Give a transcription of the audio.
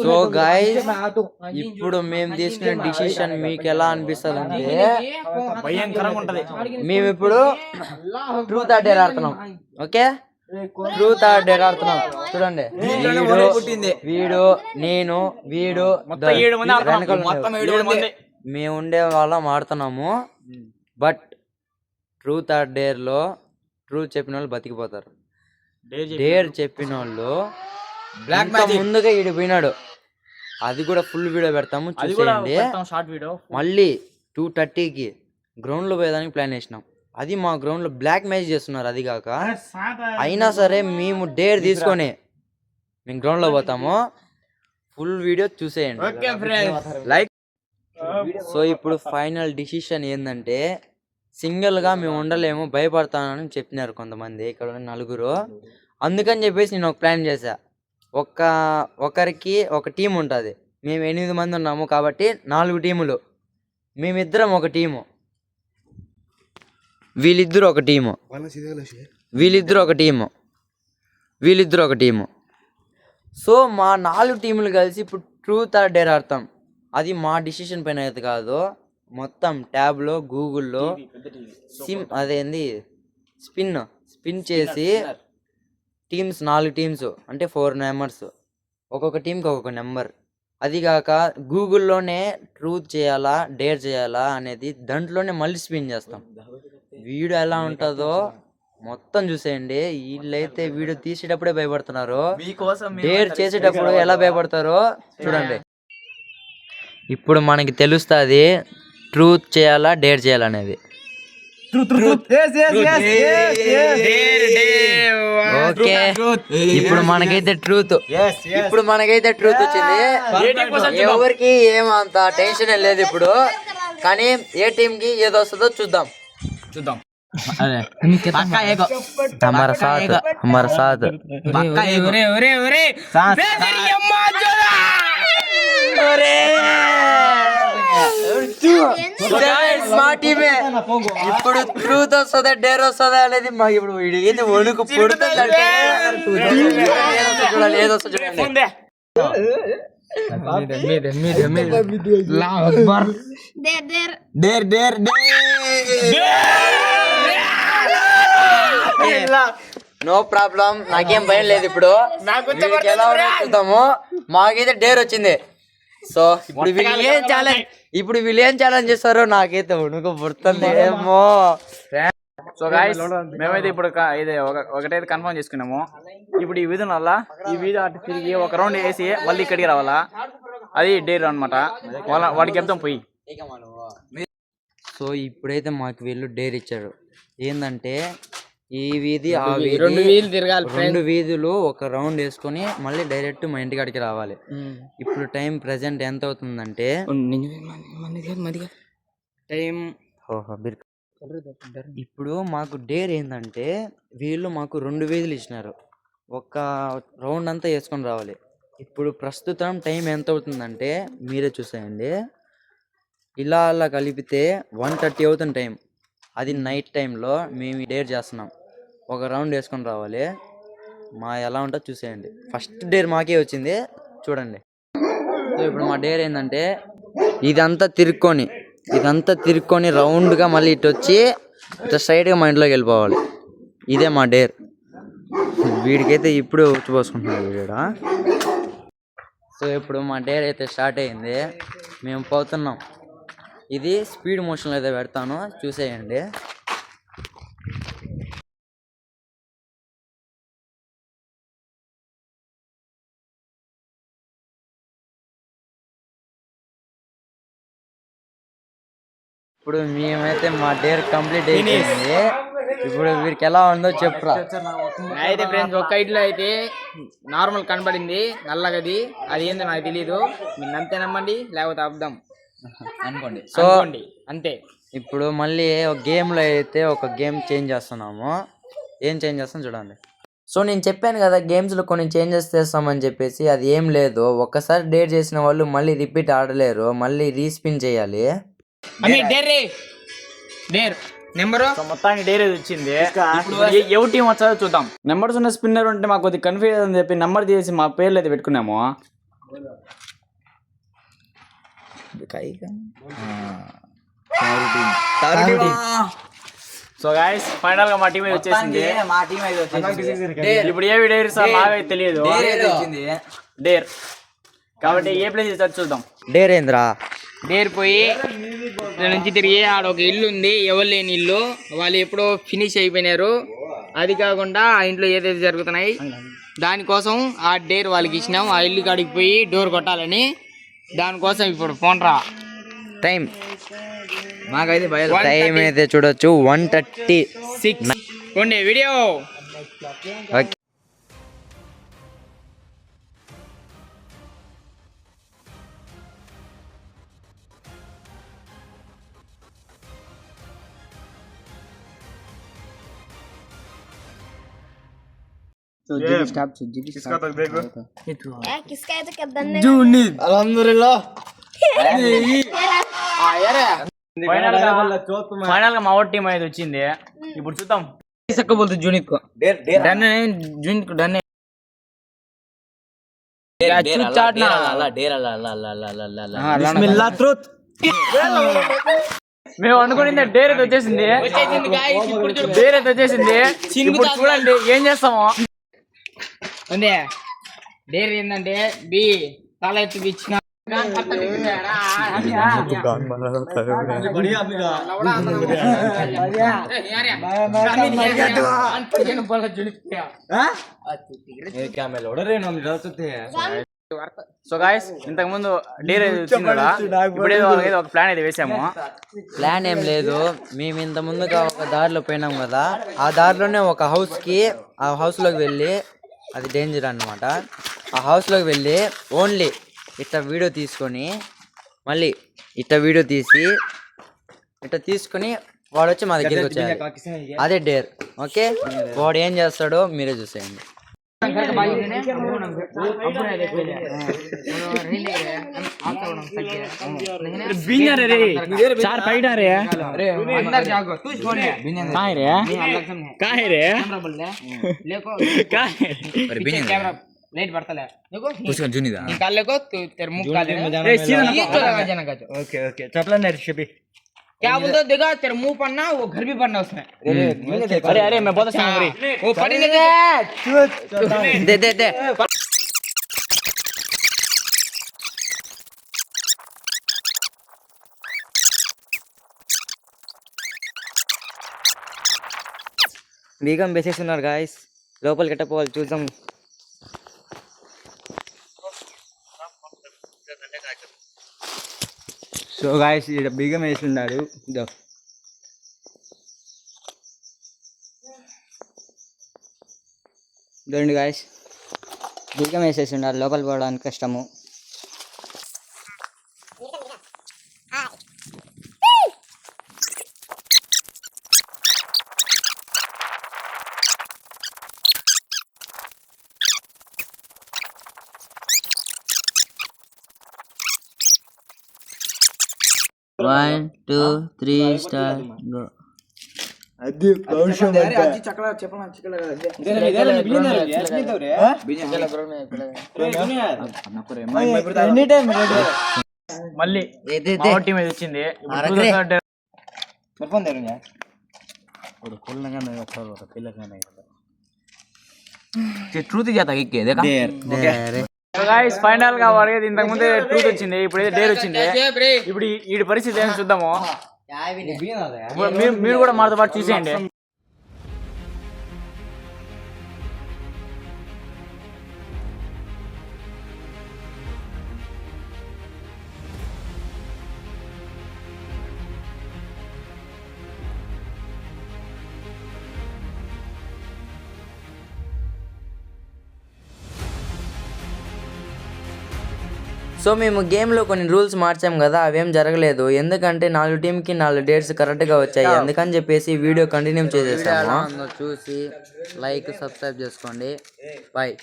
So guys ఇప్పుడు మేము తీసుకున్న డిసిషన్ మీకు ఎలా అనిపిస్తుంది అంటే భయంకరంగా ఉంటది. మేము ఇప్పుడు ట్రూత్ ఆర్ డేర్ ఆడుతున్నాం. ఓకే, ట్రూత్ ఆర్ డేర్ ఆడుతున్నాం. చూడండి, వీడు నేను వీడు మేము ఉండే వాళ్ళం ఆడుతున్నాము. బట్ ట్రూత్ ఆర్ డేర్ లో ట్రూత్ చెప్పిన వాళ్ళు బతికిపోతారు. డేర్ చెప్పిన వాళ్ళు ముందుగా ఈడిపోయినాడు. అది కూడా ఫుల్ వీడియో పెడతాము, చూసేయండి. మళ్ళీ 2:30కి గ్రౌండ్ లో పోయేదానికి ప్లాన్ వేసినాం. అది మా గ్రౌండ్ లో బ్లాక్ మ్యాచ్ చేస్తున్నారు. అది కాక అయినా సరే మేము డేర్ తీసుకొని మేము గ్రౌండ్ లో పోతాము. ఫుల్ వీడియో చూసేయండి. లైక్ సో ఇప్పుడు ఫైనల్ డిసిషన్ ఏంటంటే సింగిల్ గా మేము ఉండలేము, భయపడతానని చెప్పినారు కొంతమంది, ఇక్కడ నలుగురు. అందుకని చెప్పేసి నేను ఒక ప్లాన్ చేశా. ఒకరికి ఒక టీం ఉంటుంది. మేము 8 మంది ఉన్నాము కాబట్టి 4 టీములు. మేమిద్దరం ఒక టీము, వీళ్ళిద్దరు ఒక టీము, వీళ్ళిద్దరు ఒక టీము, వీళ్ళిద్దరు ఒక టీము. సో మా 4 టీములు కలిసి ఇప్పుడు ట్రూత్ ఆర్ డేర్ ఆడతాం. అది మా డిసిషన్ పైన అయితే కాదు, మొత్తం ట్యాబ్లో గూగుల్లో అదేంది స్పిన్ చేసి టీమ్స్ 4 టీమ్స్ అంటే 4 నెంబర్స్, ఒక్కొక్క టీంకి ఒక్కొక్క నెంబర్. అది కాక గూగుల్లోనే ట్రూత్ చేయాలా డేర్ చేయాలా అనేది దాంట్లోనే మళ్ళీ స్పిన్ చేస్తాం. వీడియో ఎలా ఉంటుందో మొత్తం చూసేయండి. వీళ్ళైతే వీడియో తీసేటప్పుడే భయపడుతున్నారు, డేర్ చేసేటప్పుడు ఎలా భయపడతారో చూడండి. ఇప్పుడు మనకి తెలుస్తుంది ట్రూత్ చేయాలా డేర్ చేయాలనేది. ఓకే, ఇప్పుడు మనకైతే ట్రూత్ వచ్చింది. ఎవరికి ఏమంత టెన్షన్ లేదు ఇప్పుడు, కానీ ఏ టీం కి ఏదో వస్తుందో చూద్దాం. हमारा साथ ఇప్పుడు ట్రూత్ వస్తుందా డేర్ వస్తుందా అనేది మాకు ఇప్పుడు ఇది వణుకు పుడుతుందంటే చూడాలి ఏదో చూడండి. నో ప్రాబ్లం, నాకేం భయం లేదు. ఇప్పుడు ఎలా చూద్దాము. మాకైతే డేర్ వచ్చింది. సో ఇప్పుడు వీళ్ళు ఏం ఛాలెంజ్ చేస్తారో నాకైతే వణుకు పుడుతుంది ఏమో. సో గైస్ మేమైతే ఇప్పుడు ఇది ఒకటైతే కన్ఫర్మ్ చేసుకున్నాము. ఇప్పుడు ఈ వీధి వల్ల ఈ వీధి అటు తిరిగి ఒక రౌండ్ వేసి మళ్ళీ ఇక్కడికి రావాలా, అది డేర్ అనమాట. వాడికి చెప్తాం పోయి. సో ఇప్పుడైతే మాకు వీళ్ళు డేర్ ఇచ్చారు. ఏంటంటే ఈ వీధి ఆ వీధి 2 వీధులు ఒక రౌండ్ వేసుకొని మళ్ళీ డైరెక్ట్ మా ఇంటికాడికి రావాలి. ఇప్పుడు టైం ప్రెసెంట్ ఎంత అవుతుందంటే ఇప్పుడు మాకు డేర్ ఏంటంటే వీళ్ళు మాకు 2 వీధులు ఇచ్చినారు, ఒక రౌండ్ అంతా వేసుకొని రావాలి. ఇప్పుడు ప్రస్తుతం టైం ఎంత అవుతుందంటే మీరే చూసేయండి. ఇలా అలా కలిపితే 1:30 అవుతుంది టైం. అది నైట్ టైంలో మేము డేర్ చేస్తున్నాం. ఒక రౌండ్ వేసుకొని రావాలి. ఎలా ఉంటుందో చూసేయండి. ఫస్ట్ డేర్ మాకే వచ్చింది చూడండి. సో ఇప్పుడు మా డేర్ ఏంటంటే ఇదంతా తిరుక్కొని రౌండ్గా మళ్ళీ ఇటు వచ్చి ఇట్లా స్ట్రైట్గా మా ఇంట్లోకి వెళ్ళిపోవాలి. ఇదే మా డేర్. వీడికైతే ఇప్పుడు వచ్చిపోసుకుంటున్నాడు వీడ. సో ఇప్పుడు మా డేర్ అయితే స్టార్ట్ అయింది, మేము పోతున్నాం. ఇది స్పీడ్ మోషన్లో అయితే పెడతాను, చూసేయండి. ఇప్పుడు మేమైతే మా డేర్ కంప్లీట్ అయిపోయింది. ఇప్పుడు వీరికి ఎలా ఉందో చెప్పురా. అయితే ఫ్రెండ్స్ ఒక్క ఇట్లో అయితే నార్మల్ కనబడింది నల్లగది, అది ఏందో నాకు తెలీదు. మీరు అంతే నమ్మండి లేకపోతే అర్థం అనుకోండి. సో అంతే. ఇప్పుడు మళ్ళీ ఒక గేమ్లో అయితే ఒక గేమ్ చేంజ్ చేస్తున్నాము. ఏం చేంజ్ చేస్తాం చూడండి. సో నేను చెప్పాను కదా గేమ్స్లో కొన్ని చేంజెస్ చేస్తామని చెప్పేసి, అది ఏం లేదు. ఒక్కసారి డేర్ చేసిన వాళ్ళు మళ్ళీ రిపీట్ ఆడలేరు, మళ్ళీ రీస్పిన్ చేయాలి. నెంబరు సో మొత్తానికి డేర్ అయితే వచ్చింది. ఇప్పుడు ఎవరి టీం వచ్చాదో చూద్దాం. నెంబర్స్ ఉన్న స్పిన్నర్ ఉంటే మాకు కొద్దిగా కన్ఫ్యూజ్ అని చెప్పి నెంబర్ తీసి మా పేర్లు అయితే పెట్టుకున్నాము. సో గైస్ ఫైనల్ గా మా టీం అయితే వచ్చేసింది. ఇప్పుడు ఏవి డేర్స్ నాకైతే తెలియదు. డేర్ కాబట్టి ఏ ప్లేస్ ఇస్తారు చూద్దాం. డేరేంద్రా డేర్ పోయి ఇక్కడ నుంచి తిరిగి ఆడ ఒక ఇల్లు ఉంది, ఎవరు లేని ఇల్లు, వాళ్ళు ఎప్పుడో ఫినిష్ అయిపోయినారు. అది కాకుండా ఆ ఇంట్లో ఏదైతే జరుగుతున్నాయి దానికోసం ఆ డేర్ వాళ్ళకి ఇచ్చినాం. ఆ ఇల్లు కాడికి పోయి డోర్ కొట్టాలని, దానికోసం ఇప్పుడు ఫోన్ రా. టైం నాకైతే టైం అయితే చూడొచ్చు 1:36 కొండే వీడియో. ఓకే किसका है तो क्या दन्ने ఫైనల్ గా మా ఓట్ టీం అయితే వచ్చింది. ఇప్పుడు చూద్దాం. జూనిట్ को डन है जूनिट को डन है మేము అనుకునింది డేర్ అయితే వచ్చేసింది. డేర్ అయితే వచ్చేసింది. ఇప్పుడు చూడండి ఏం చేస్తామో. ఉందే డేర్ ఏంటంటే బి తల ఎత్తి ఇచ్చిన సో గాయస్ ఇంతకు ముందు డేర్ అయితే వచ్చింది కదా, ఇప్పుడు ఏదో ఒక ప్లాన్ అయితే వేసాము. ప్లాన్ ఏం లేదు, మేము ఇంత ముందుగా ఒక దారిలో పోయినాం కదా, ఆ దారిలోనే ఒక ఆ హౌస్ లోకి వెళ్ళి, అది డేంజర్ అన్నమాట, ఆ హౌస్ లోకి వెళ్ళి ఓన్లీ ఇట్లా వీడియో తీసుకొని మళ్ళీ ఇట్లా వీడియో తీసి ఇట్లా తీసుకొని వాడు వచ్చి మా దగ్గరికి వచ్చాడు. అదే డేర్. ఓకే, వాడు ఏం చేస్తాడో మీరే చూసేయండి. लाइट बढ़ता है देखो उसका जुनीदा निकाल ले को तेरे मुंह का ले सीधा लगा जाना का ओके ओके चपला नहीं शिपी क्या बोलते हो देखा तेरे मुंह पड़ना वो घर भी पड़ना उसमें अरे अरे मैं बहुत अच्छा हूं वो पड़ी नहीं दे दे दे బీగం బేసేస్తున్నారు గాయ్స్, లోపలికి ఎట్టపోవాలి చూద్దాం. సో గాయస్ ఇక్కడ బిగం వేసి ఉన్నారు. చూడండి గాయస్, బిగం వేసేసి ఉన్నారు, లోపల పోవడానికి కష్టము. One, two, three, start, go. మళ్ళీ టీం అయితే వచ్చింది. ట్రూత్ జాతా గాయ్స్ ఫైనల్ గా వాడేది ఇంతకు ముందే ట్రూత్ వచ్చింది, ఇప్పుడు అయితే డేర్ వచ్చింది. ఇప్పుడు ఈ పరిస్థితి ఏం చూద్దాము. మీరు కూడా మాతో పాటు చూసేయండి. సో మేము గేమ్లో కొన్ని రూల్స్ మార్చాం కదా, అవేం జరగలేదు. ఎందుకంటే 4 టీంకి 4 డేట్స్ కరెక్ట్గా వచ్చాయి. అందుకని చెప్పేసి వీడియో కంటిన్యూ చేసేసాము. చూసి లైక్ సబ్స్క్రైబ్ చేసుకోండి. బాయ్.